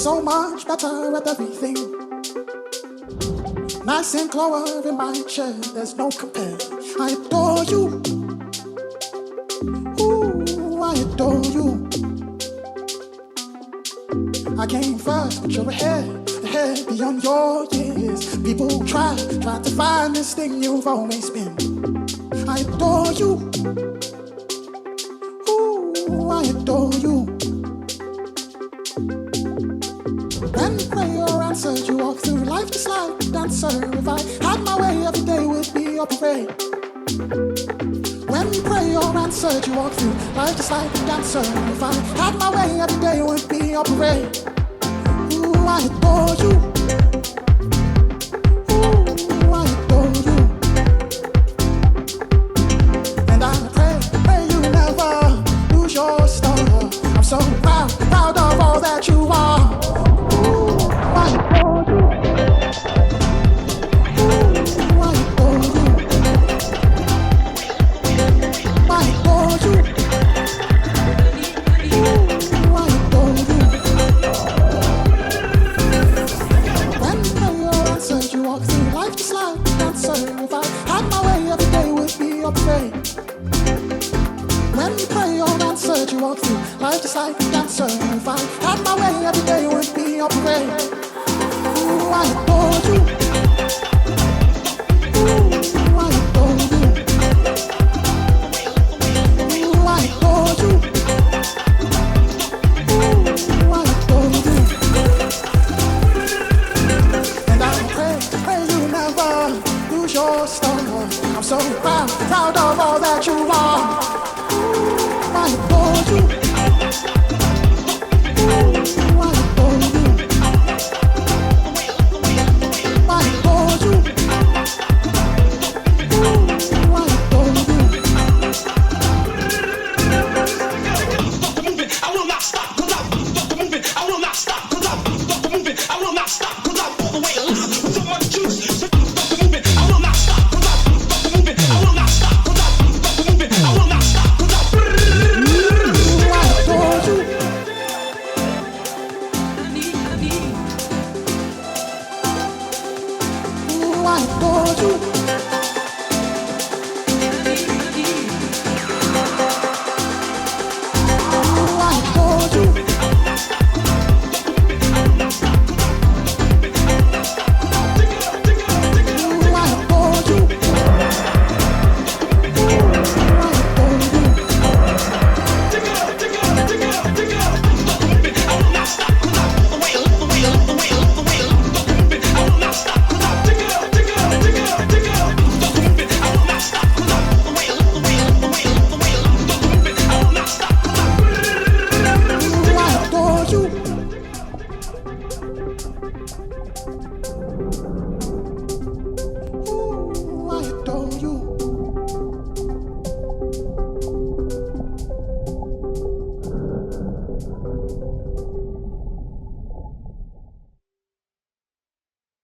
so much better at everything. Nice and clover in my chair, there's no compare. I adore you. Ooh, I adore you. I came first, but you're ahead beyond your years. People try to find this thing you've always been. I adore you. Ooh, I adore you. When you pray or answered, you walk through life just like a dancer. If I had my way, every day would be your parade. When you pray or answered, you walk through life just like a dancer. If I had my way, every day would be your parade. Ooh, I adore you. Ooh, I adore you. And I pray you never lose your star. I'm so proud of all that you are. When you pray or answer, you walk through life just like a dancer. If I had my way, every day would be your parade. Ooh, I adore you. Ooh, I adore you. Ooh, I adore you. Ooh, I adore you. And I pray you never lose your star. I'm so proud of all that you are. I adore you.